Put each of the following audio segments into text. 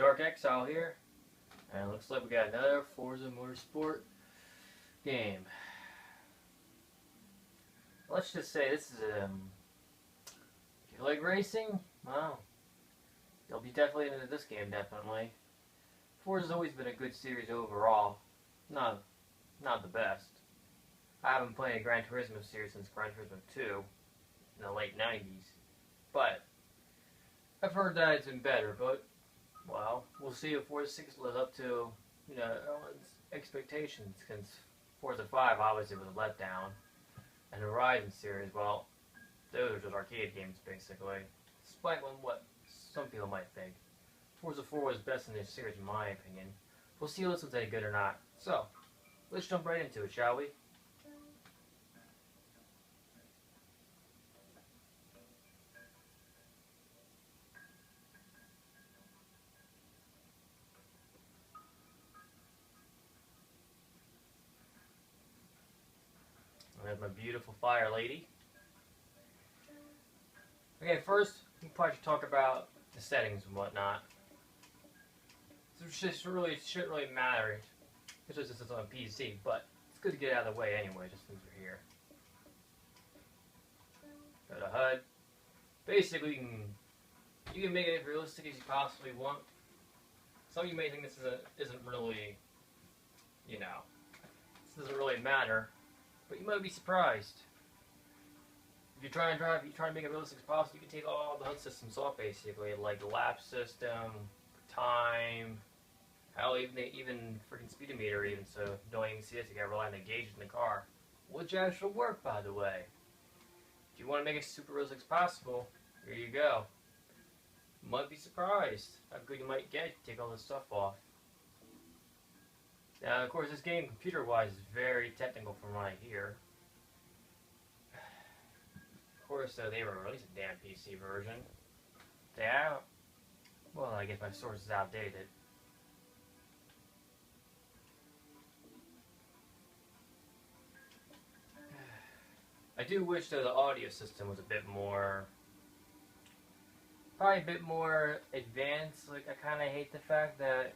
Dark Exile here, and it looks like we got another Forza Motorsport game. Let's just say this is if you like racing, well, you'll be definitely into this game, definitely. Forza's always been a good series overall. Not the best. I haven't played a Gran Turismo series since Gran Turismo 2 in the late 90s, but I've heard that it's been better, but well, we'll see if Forza 6 lives up to, everyone's expectations, since Forza 5 obviously was a letdown. And the Horizon series, well, those are just arcade games, basically. Despite what some people might think. Forza 4 was best in this series, in my opinion. We'll see if this one's any good or not. So, let's jump right into it, shall we? There's my beautiful fire lady. Okay, first, we probably should talk about the settings and whatnot. It shouldn't really matter, especially since it's on PC, but it's good to get out of the way anyway, just since we're here. Go to HUD. Basically, you can make it as realistic as you possibly want. Some of you may think this isn't really, this doesn't really matter. But you might be surprised. If you're trying to make it realistic as possible, you can take all the HUD systems off, basically, like the lap system, time, hell, even freaking speedometer, even, so you don't even see this, you gotta rely on the gauges in the car. Which actually work, by the way. If you want to make it super realistic as possible, here you go. You might be surprised how good you might get if you take all this stuff off. Now, of course, this game, computer-wise, is very technical from what I hear. Of course, they were releasing a damn PC version. Well, I guess my source is outdated. I do wish, though, the audio system was probably a bit more advanced. Like, I kind of hate the fact that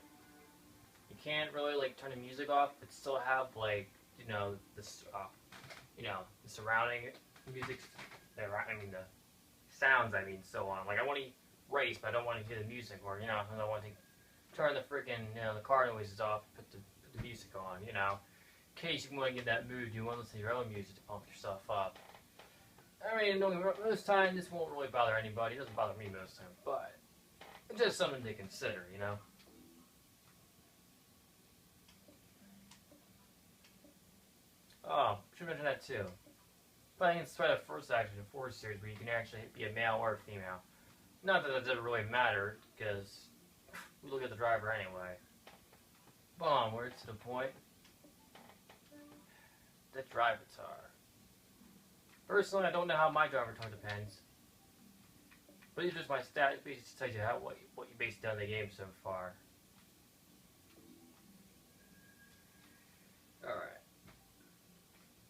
you can't really turn the music off, but still have the surrounding music, the sounds. So on. Like I want to race, but I don't want to hear the music, or I don't want to turn the freaking the car noises off, put the music on. In case you want to get that mood, you want to listen to your own music to pump yourself up. Most time this won't really bother anybody. It doesn't bother me most times, but it's just something to consider, Oh, should mention that too. Playing inside of first action in Forza series where you can actually be a male or a female. Not that it doesn't really matter, because we look at the driver anyway. But onward to the point. The driver guitar. Personally, I don't know how my driver guitar depends. But it's just my stat. It basically tells you what you based on the game so far. Alright.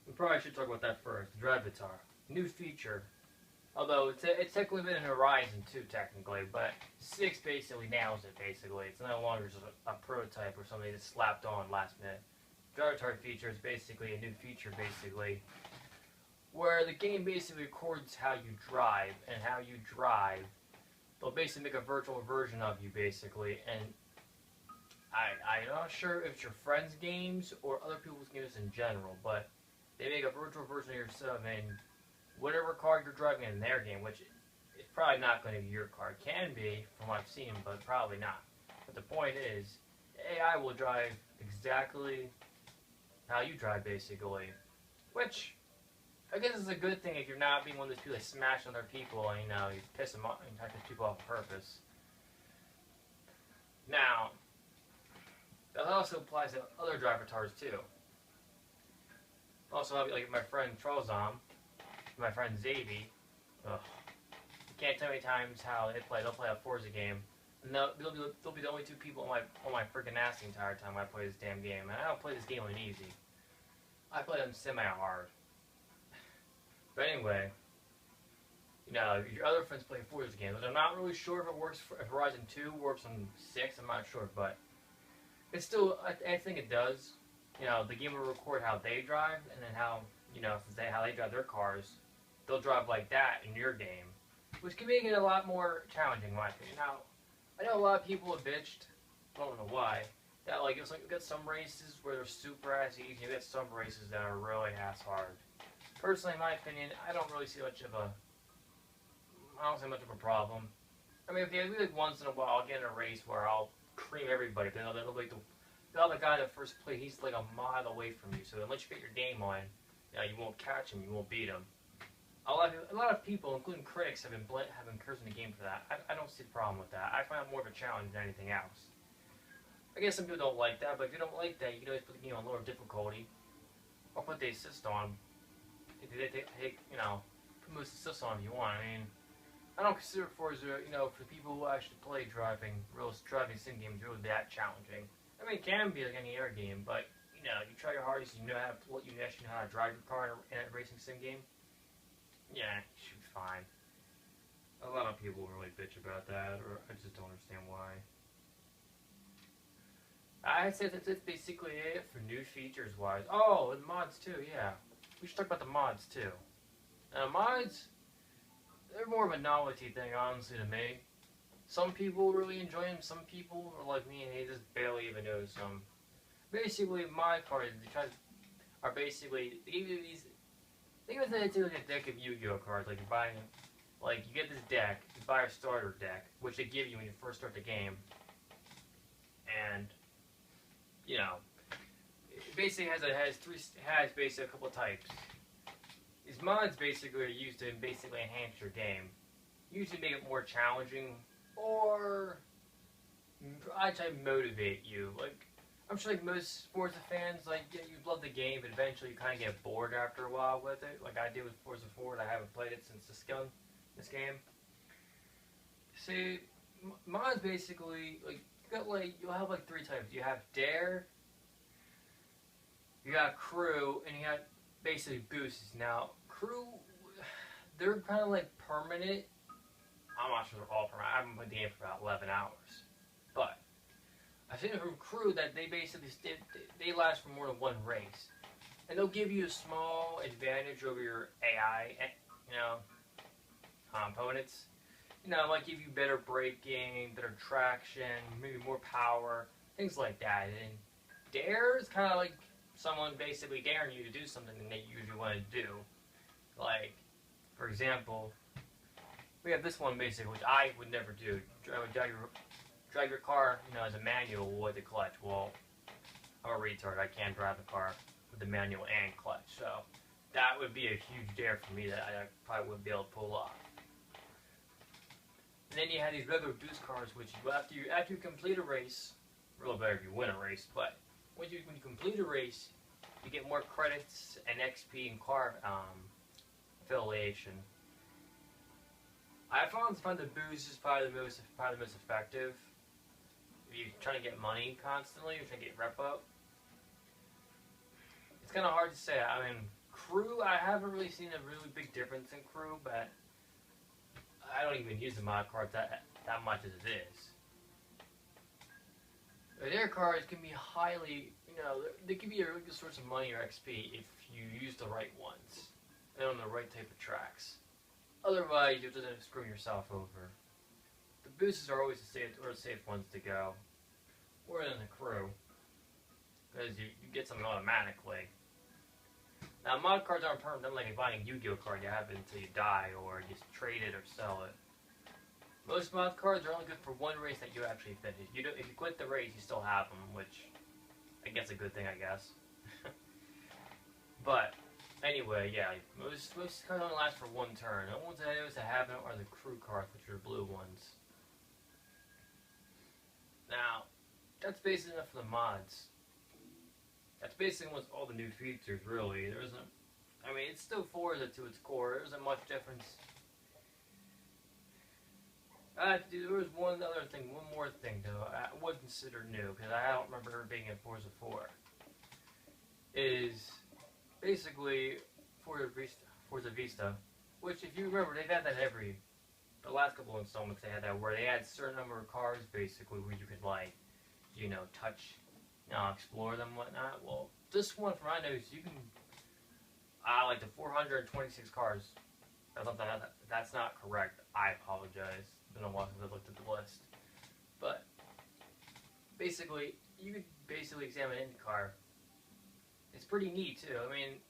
We probably should talk about that first. The drive guitar. New feature. Although it's technically been in Horizon 2 technically, but 6 basically nails it basically. It's no longer just a prototype or something that's slapped on last minute. Drive guitar feature is basically a new feature basically, where the game basically records how you drive, and how you drive. They'll basically make a virtual version of you basically, and I'm not sure if it's your friends' games or other people's games in general, but they make a virtual version of yourself in whatever car you're driving in their game, which is probably not going to be your car. It can be, from what I've seen, but probably not. But the point is, AI will drive exactly how you drive, basically. Which, I guess is a good thing if you're not being one of those people that smash other people and, you piss them off and piss people off on purpose. Now, that also applies to other driver cars, too. Also, like my friend Trolzom, my friend Zavy, you can't tell me times how they'll play a Forza game, and they'll be the only two people on my freaking ass the entire time I play this damn game. And I don't play this game on easy. I play them semi-hard. But anyway, you know, your other friends play Forza games, which I'm not really sure if it works for if Horizon 2 works on 6. I'm not sure, but it's still I think it does. You know, the game will record how they drive, and then how you know how they drive their cars. They'll drive like that in your game, which can make it a lot more challenging, in my opinion. Now, I know a lot of people have bitched. I don't know why. That like it's like you got some races where they're super ass easy. You got some races that are really ass hard. Personally, in my opinion, I don't really see much of a much of a problem. I mean, okay, maybe like once in a while I'll get in a race where I'll cream everybody, but they'll like the other guy in the first place, he's like a mile away from you. So unless you get your game on, you won't catch him, you won't beat him. A lot of people, including critics, have been cursing the game for that. I don't see the problem with that. I find it more of a challenge than anything else. I guess some people don't like that, but if you don't like that, you can always put the game on lower difficulty, or put the assist on. You know, put most assist on if you want. I mean, I don't consider Forza, you know, for people who actually play driving sim games really that challenging. I mean, it can be like any other game, but you know, you try your hardest, you actually know how to drive your car in a racing sim game. Yeah, you should be fine. A lot of people really bitch about that, or I just don't understand why. I'd say that's basically it for new features wise. Oh, and mods too, yeah. We should talk about the mods too. Now, mods, they're more of a novelty thing, honestly, to me. Some people really enjoy them, some people are like me and they just barely even notice them. Basically, my cards, are basically, they give you these, think of it as like a deck of Yu-Gi-Oh cards, like you're buying, like you get this deck, you buy a starter deck, which they give you when you first start the game, and you know, it basically has basically a couple types. These mods basically are used to basically enhance your game, usually make it more challenging, or I try to motivate you. Like I'm sure like most Forza fans, like yeah, you love the game, but eventually you kind of get bored after a while with it. Like I did with Forza 4, and I haven't played it since this game. See, mods basically like. You'll have like three types. You have Dare, you got Crew, and you got basically boosts. Now, Crew, they're kind of like permanent. I'm not sure they're all permanent. I haven't played the game for about 11 hours. But, I've seen from Crew that they basically, they last for more than one race. And they'll give you a small advantage over your AI, you know, opponents. You know, like give you better braking, better traction, maybe more power, things like that. And Dare is kind of like someone basically daring you to do something that you usually want to do. Like, for example, we have this one basically, which I would never do. Drive your car, you know, as a manual with the clutch. Well, I'm a retard. I can't drive the car with the manual and clutch. So that would be a huge dare for me that I probably wouldn't be able to pull off. And then you have these regular boost cars, which after you complete a race, really better if you win a race, but when you complete a race, you get more credits and XP and car affiliation. I find the boost is probably the most effective. If you're trying to get money constantly, you're trying to get rep up. It's kind of hard to say. I mean, Crew, I haven't really seen a really big difference in Crew, but I don't even use the mod cards that much as it is. But their cards can be highly, you know, they can be a really good source of money or XP if you use the right ones and on the right type of tracks. Otherwise, you'll just screw yourself over. The boosters are always the safe ones to go, more than the Crew, because you get something automatically. Now, mod cards aren't permanent, like buying a Yu-Gi-Oh card, you have it until you die, or you just trade it or sell it. Most mod cards are only good for one race that you actually finish. If you quit the race, you still have them, which I guess a good thing, I guess. But, anyway, yeah, most cards only last for one turn. The ones that I notice that haven't are the Crew cards, which are blue ones. Now, that's basically enough for the mods. That's basically almost all the new features, really. There isn't, I mean, it's still Forza to its core. There isn't much difference. There was one more thing, though, I would consider new, because I don't remember her being in Forza 4. Is basically Forza Vista, Which, if you remember, they've had that the last couple of installments they had that where they had a certain number of cars basically where you could like, touch, explore them and whatnot. Well, this one from I know you can, like the 426 cars. That's not correct. I apologize. It's been a while since I looked at the list. But basically, you could basically examine any car. It's pretty neat too. I mean,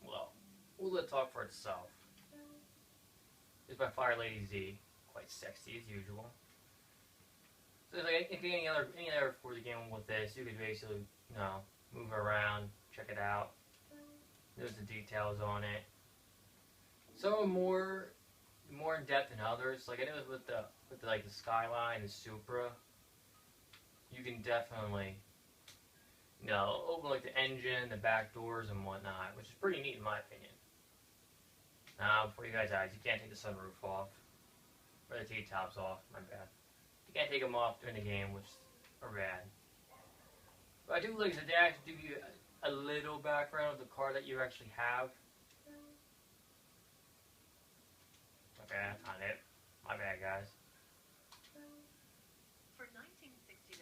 well, we'll let it talk for itself. It's by Fire Lady Z, quite sexy as usual. So like any other Forza game with this, you could basically, move around, check it out. There's the details on it. Some are more in depth than others. Like I know with the Skyline, the Supra, you can definitely, open like the engine, the back doors, and whatnot, which is pretty neat in my opinion. Before you guys eyes, you can't take the sunroof off, or the T-tops off. My bad. You can't take them off during the game, which are bad. But I do like that they actually give you a little background of the car that you actually have. Okay, that's not it. My bad, guys. For 1969,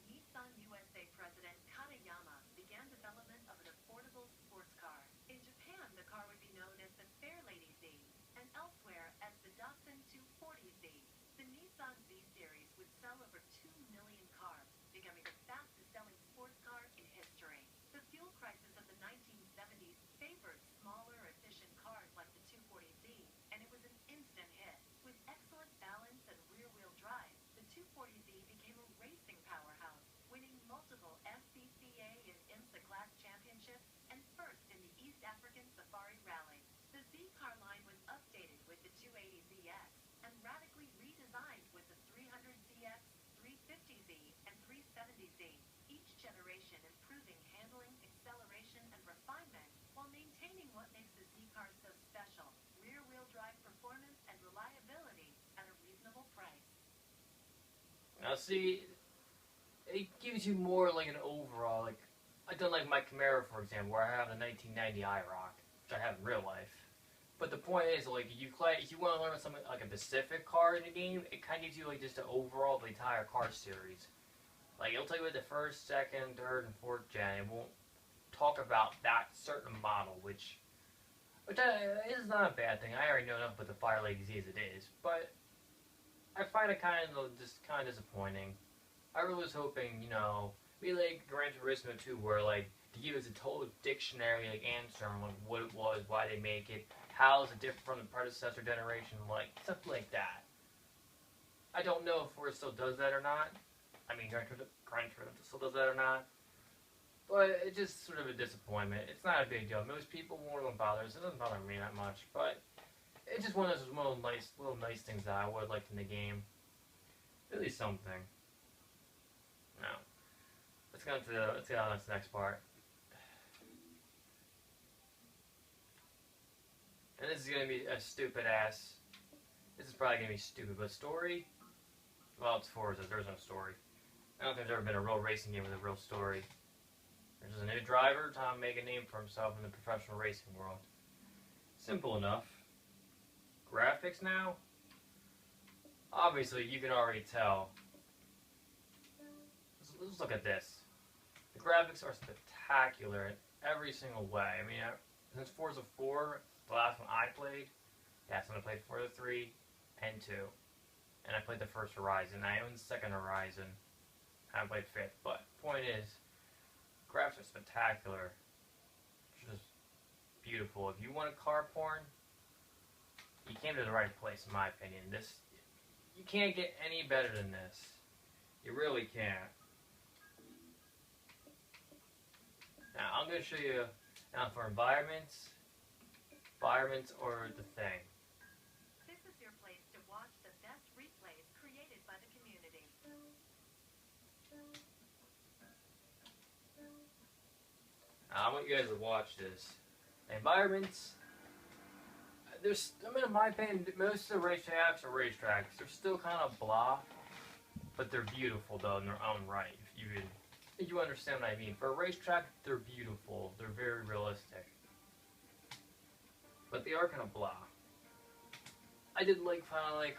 Nissan USA President Katayama began development of an affordable sports car. In Japan, the car would be known as the Fairlady Z, and elsewhere as the Datsun 240Z. The Nissan Z series would sell over 2 million cars, becoming the fastest-selling sports car in history. The fuel crisis of the 1970s favored smaller, efficient cars like the 240Z, and it was an instant hit. With excellent balance and rear-wheel drive, the 240Z became a racing powerhouse, winning multiple FCCA and IMSA class championships and first in the East African Safari Rally. The Z car line was updated with the 280ZX and radically redesigned with the 300ZX, 350Z, and 370Z, each generation improving handling, acceleration, and refinement while maintaining what makes the Z car so special: rear-wheel drive performance and reliability at a reasonable price. Now see, it gives you more like an overall, like, I done like my Camaro, for example, where I have the 1990 IROC, which I have in real life. But the point is, like, if you want to learn something like a specific car in the game, it kind of gives you like just an overall of the entire car series. Like, it'll tell you about the first, second, third, and fourth gen. It won't talk about that certain model, which is not a bad thing. I already know enough about the Fire Lady Z as it is, but I find it kind of disappointing. I really was hoping, be like Gran Turismo 2, where like to give us a total dictionary like answer on like what it was, why they make it, how is it different from the predecessor generation, like stuff like that. I don't know if Forza still does that or not. I mean, Gran Turismo still does that or not. But it's just sort of a disappointment. It's not a big deal. Most people won't bother. It doesn't bother me that much, but it's just one of those little nice things that I would like in the game. At least something. Now, let's get on to the next part. And this is gonna be a stupid ass. This is probably gonna be stupid, but story. Well, it's Forza. There's no story. I don't think there's ever been a real racing game with a real story. There's just a new driver trying to make a name for himself in the professional racing world. Simple enough. Graphics now? Obviously, you can already tell. Let's look at this. The graphics are spectacular in every single way. I mean, since Forza 4, the last one I played, that's when I played Forza 3 and 2. And I played the first Horizon. I own the second Horizon. I haven't played 5th. But point is, graphics are spectacular. Just beautiful. If you want a car porn, you came to the right place, in my opinion. You can't get any better than this. You really can't. Now, I'm going to show you for environments or the thing. This is your place to watch the best replays created by the community. I want you guys to watch this. Environments. In my opinion, most of the racetracks are racetracks. They're still kind of blah, but they're beautiful though in their own right. If you understand what I mean. For a racetrack, they're beautiful. They're very realistic. But they are kind of blah. I did like finally like